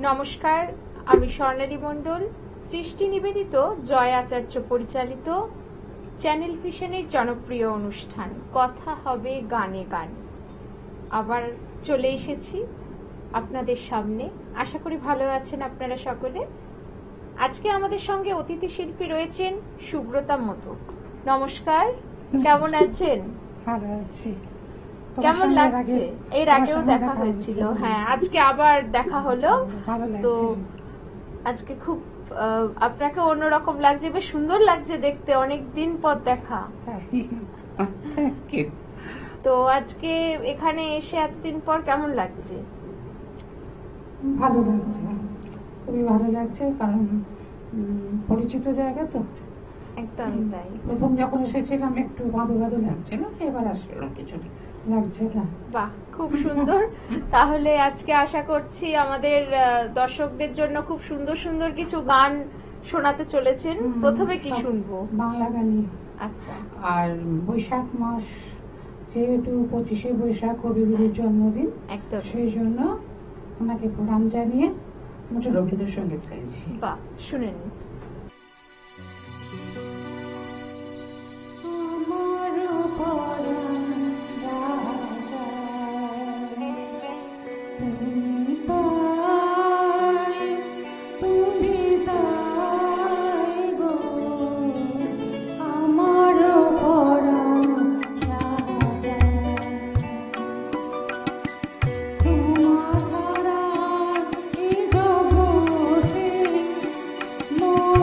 নমস্কার, আমি স্বর্ণালী মণ্ডল। সৃষ্টি নিবেদিত জয় আচার্য পরিচালিত চ্যানেল ভিশনের জনপ্রিয় অনুষ্ঠান কথা হবে গানে গান আবার চলে এসেছি আপনাদের সামনে। আশা করি ভালো আছেন আপনারা সকলে। আজকে আমাদের সঙ্গে অতিথি শিল্পী রয়েছেন সুব্রতা মোদক। নমস্কার, কেমন আছেন? ভালো আছি। কেমন লাগছে? এর আগেও দেখা হয়েছিল, হ্যাঁ, আজকে আবার দেখা হলো। তো আজকে খুব আপনাকে অন্যরকম লাগছে, বেশ সুন্দর লাগছে দেখতে, অনেকদিন পর দেখা। তো আজকে এখানে এসে এতদিন পর কেমন লাগছে? ভালো লাগছে, খুবই ভালো লাগছে, কারণ পরিচিত জায়গা তো। একদম তাই। প্রথম যখন এসেছিলাম একটু বাঁধো বাঁধো লাগছিল, এবার আসলে কিছু লাগছে না। বাহ, খুব সুন্দর। তাহলে আজকে আশা করছি আমাদের দর্শকদের জন্য খুব সুন্দর সুন্দর কিছু গান শোনাতে চলেছেন। প্রথমে কি শুনবো? বাংলা গানই। আচ্ছা। আর বৈশাখ মাস যেহেতু 25শে বৈশাখ কবিগুরুর জন্মদিন, একদম, সেই জন্য ওনাকে প্রণাম জানিয়ে মোটে রবীন্দ্র সঙ্গীত গাইছি। বাহ, শুনে নিন। মন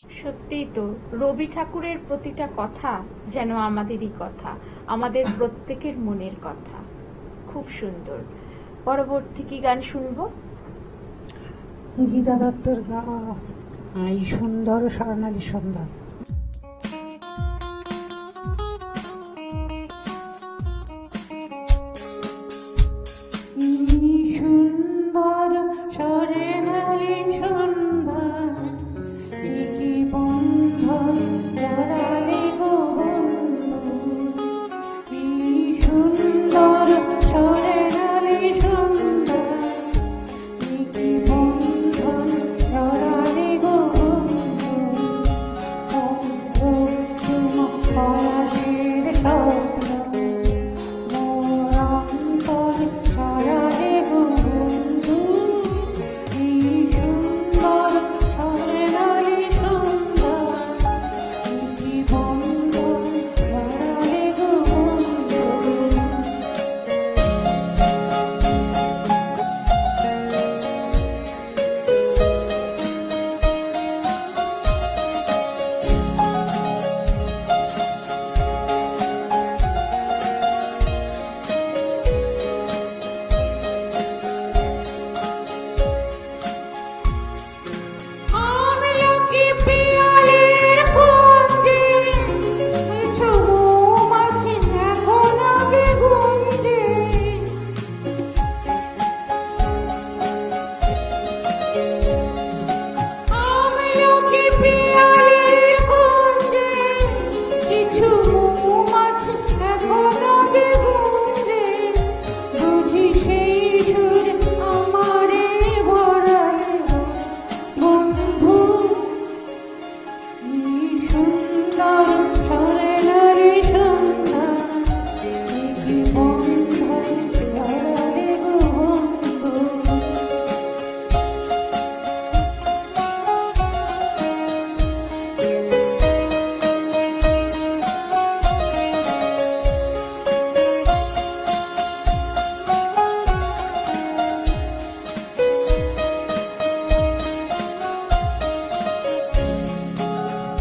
সত্যিই তো, রবি ঠাকুরের প্রতিটা কথা যেন আমাদেরই কথা, আমাদের প্রত্যেকের মনের কথা। খুব সুন্দর। পরবর্তী কি গান শুনবো? গীতা দত্তর গাওয়া এই সুন্দর স্বর্ণালী সন্ধ্যা। সুন্দর স্বর্ণালী সন্ধ্যা, কি বন্ধন জড়ালে গো বন্ধু, কি সুন্দর স্বর্ণালী সন্ধ্যা, কি বন্ধন জড়ালে গো বন্ধু, পলাশের স্বপ্ন মোর অন্তরে ছড়ালে গো বন্ধু, কি সুন্দর স্বর্ণালী সন্ধ্যা, কি বন্ধন জড়ালে গো বন্ধু। আমলকি পিয়ালের কুঞ্জে কিছু মৌমাছি এখনো যে গুঞ্জে, আমলকি পিয়ালের কুঞ্জে কিছু মৌমাছি এখনো যে গুঞ্জে, বুঝি সেই সুর আমারে ভরালে গো বন্ধু, কি সুন্দর স্বর্ণালী সন্ধ্যা, কি বন্ধন জড়ালে গো বন্ধু।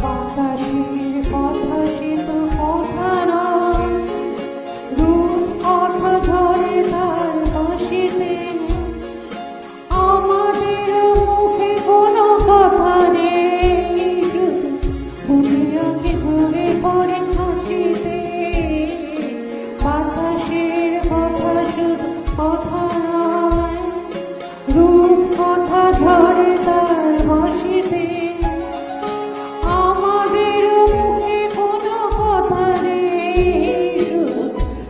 বাতাসের কথা সে তো কথা নয়, রূপ কথা ঝরে তার বাঁশিতে, আমাদের মুখে কোনো কথা নেই, বুঝিয়াকে ঝরে পড়ে হাসিতে। বাতাসের কথা শুধু কথা নয়, রূপ কথা ঝরে তার বাঁশিতে, আমাদের মুখে কোনো কথা নেই,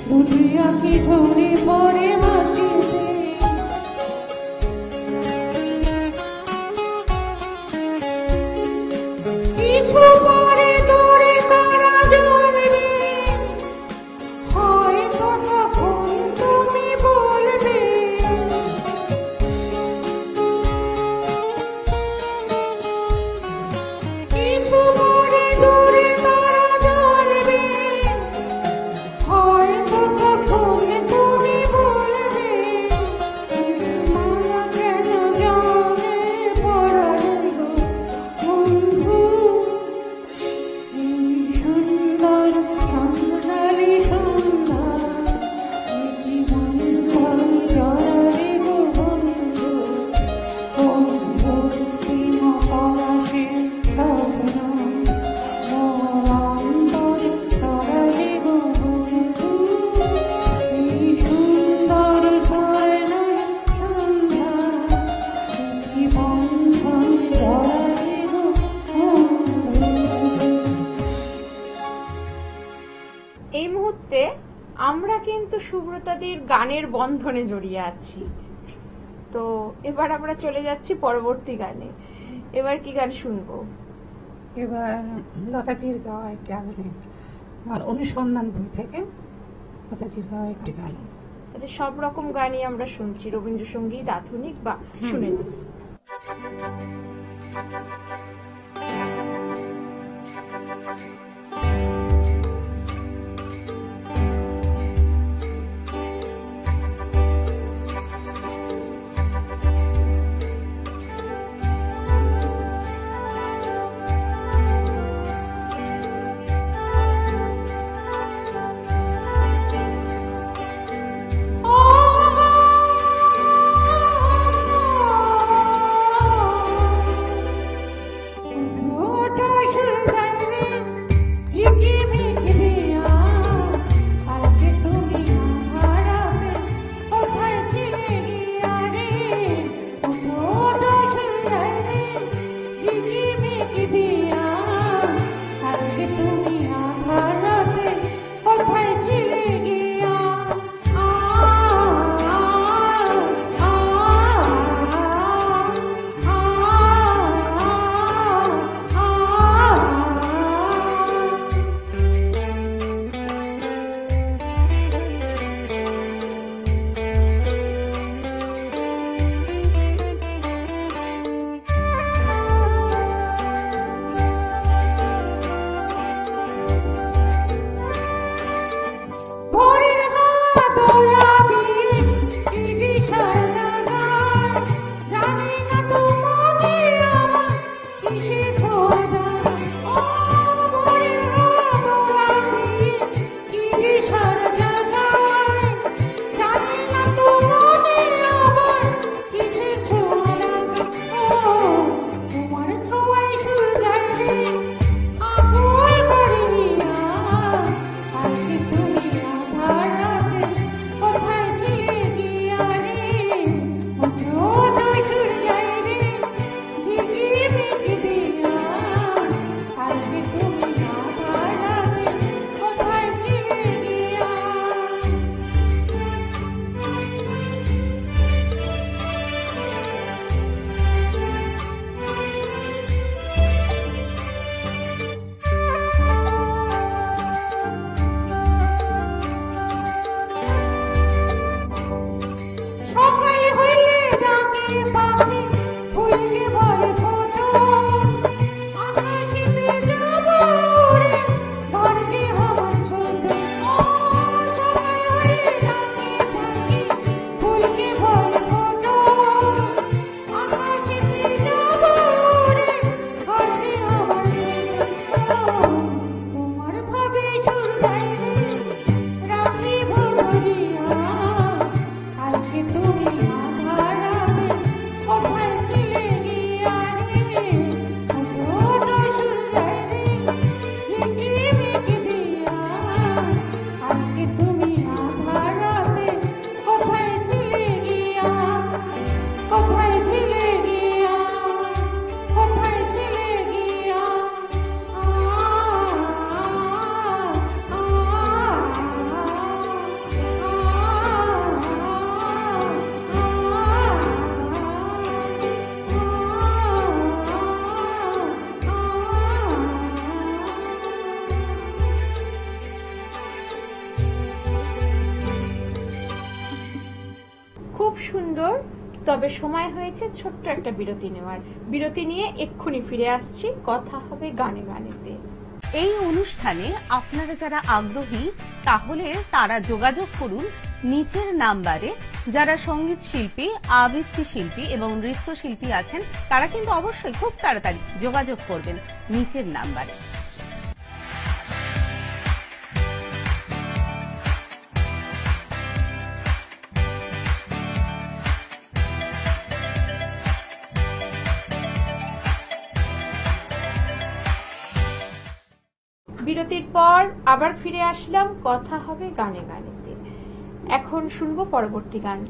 বুঝিয়া কি ঝরে পড়ে হাসিতে। কিছু পরে দূরে তারা জ্বলবে, হয়তো তখন তুমি বলবে, কিছু পরে দূরে তারা জ্বলবে, হয়তো তখন তুমি বলবে, মায়া কেন জলে পড়ালে গো বন্ধু, কি সুন্দর স্বর্ণালী সন্ধ্যা, কি বন্ধন জড়ালে গো বন্ধু, অন্তিম পলাশের স্বপ্ন মোর অন্তরে ছড়ালে গো বন্ধু, এই সুন্দর স্বর্ণালী সন্ধ্যা, কি বন্ধন জড়ালে গো বন্ধু। এই মুহূর্তে আমরা কিন্তু সুব্রতাদির গানের বন্ধনে জড়িয়ে আছি। তো এবার আমরা চলে যাচ্ছি পরবর্তী গানে। এবার কি গান শুনবো? এবার লতাজির গাওয়া একটি আধুনিক গান, অনুসন্ধান বই থেকে লতাজির গাওয়া একটি গান। তাহলে সব রকম গানই আমরা শুনছি, রবীন্দ্রসঙ্গীত, আধুনিক বা শুনে নিই। তবে সময় হয়েছে ছোট্ট একটা বিরতি নেওয়ার। বিরতি নিয়ে এক্ষুনি ফিরে আসছি কথা হবে গানে গানেতে। এই অনুষ্ঠানে আপনারা যারা আগ্রহী তাহলে তারা যোগাযোগ করুন নিচের নাম্বারে। যারা সঙ্গীত শিল্পী, আবৃত্তি শিল্পী এবং নৃত্যশিল্পী আছেন তারা কিন্তু অবশ্যই খুব তাড়াতাড়ি যোগাযোগ করবেন নিচের নাম্বারে। বিরতির পর আবার ফিরে আসলাম কথা হবে গানে গানেতে। এখন শুনবো পরবর্তী গান।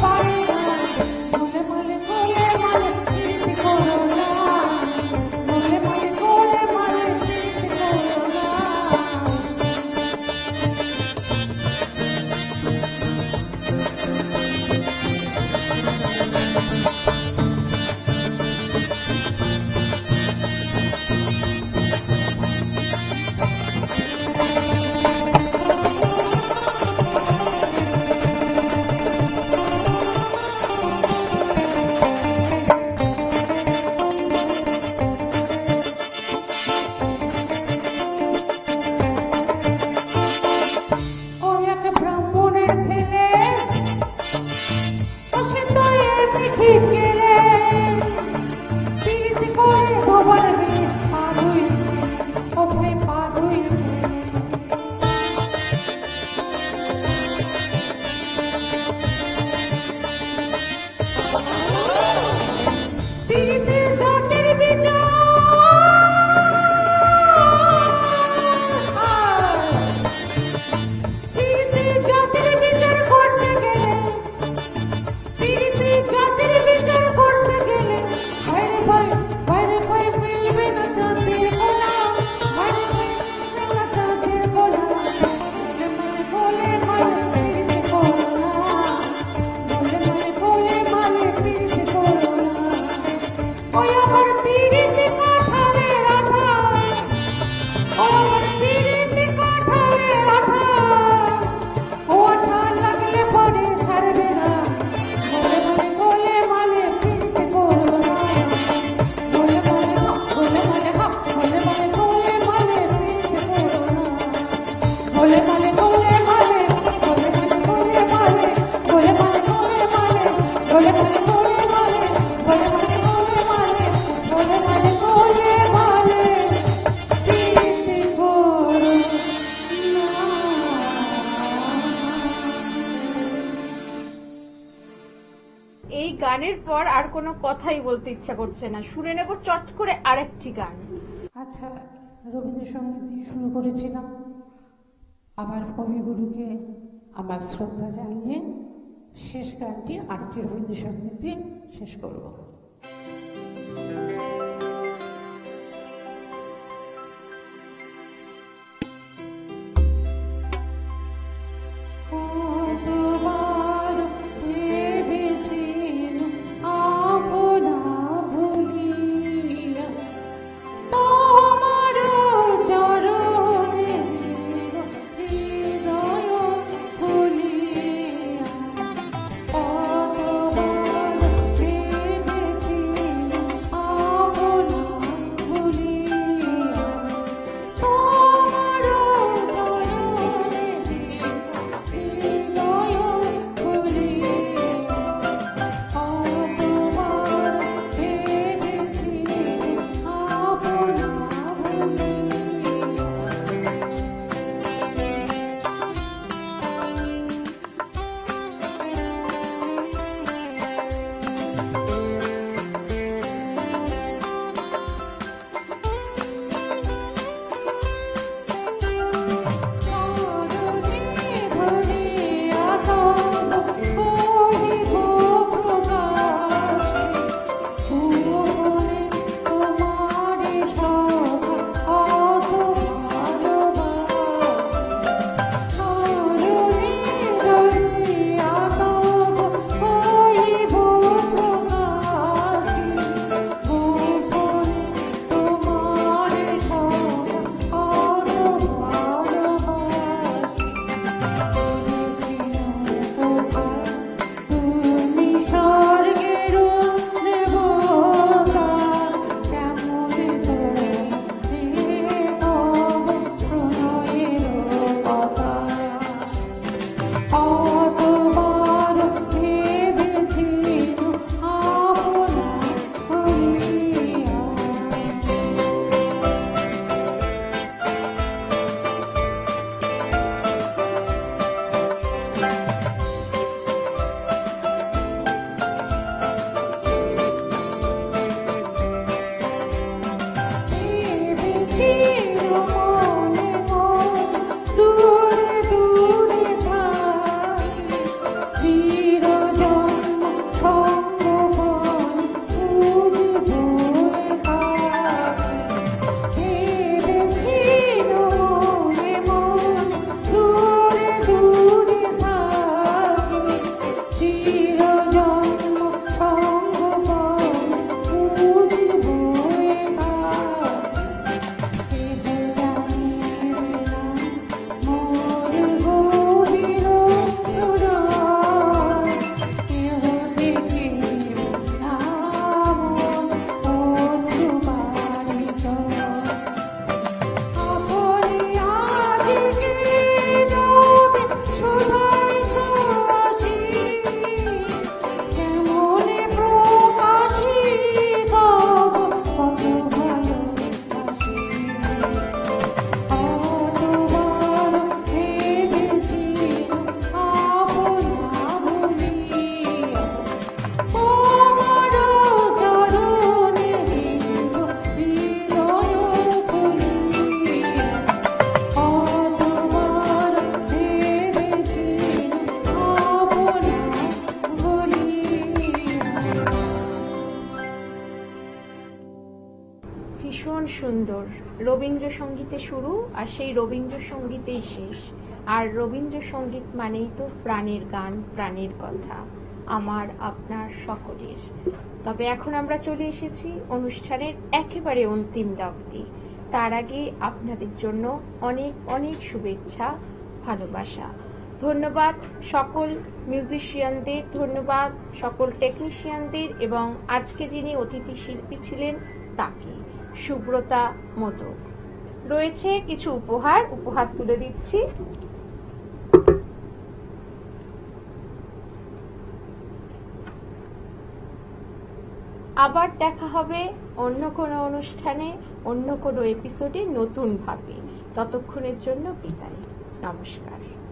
Bye. গোলে মালে গোলে মালে গোলে মালে গোলে মালে গোলে মালে গোলে মালে প্রীতি করো না। এই গানের পর আর কোনো কথাই বলতে ইচ্ছা করছে না, শুনে নেব চট করে আরেকটি গান। আচ্ছা, রবীন্দ্রসঙ্গীত দিয়ে শুরু করেছিলাম, আবার কবিগুরুকে আমার শ্রদ্ধা জানিয়ে শেষ গানটি আরেকটি রবীন্দ্রসঙ্গীত দিয়ে শেষ করব। কতবার ভেবেছিলাম আপনা ভুলিয়া তোমার চরণে হৃদয় খুলিয়া, কতবার ভেবেছিলাম আপনা ভুলিয়া তোমার চরণে হৃদয় খুলিয়া, কতবার ভেবেছিলাম আপনা ভীষণ সুন্দর। রবীন্দ্রসঙ্গীতে শুরু আর সেই রবীন্দ্রসঙ্গীতেই শেষ। আর রবীন্দ্রসঙ্গীত মানেই তো প্রাণের গান, প্রাণের কথা, আমার আপনার সকলের। তবে এখন আমরা চলে এসেছি অনুষ্ঠানের একেবারে অন্তিম দপ্তি। তার আগে আপনাদের জন্য অনেক অনেক শুভেচ্ছা, ভালোবাসা। ধন্যবাদ সকল মিউজিশিয়ানদের, ধন্যবাদ সকল টেকনিশিয়ানদের, এবং আজকে যিনি অতিথি শিল্পী ছিলেন তাকে, সুব্রতা মোদক। রয়েছে কিছু উপহার তুলে দিচ্ছি। আবার দেখা হবে অন্য কোনো অনুষ্ঠানে, অন্য কোনো এপিসোডে নতুন ভাবে। ততক্ষণের জন্য বিদায়। নমস্কার।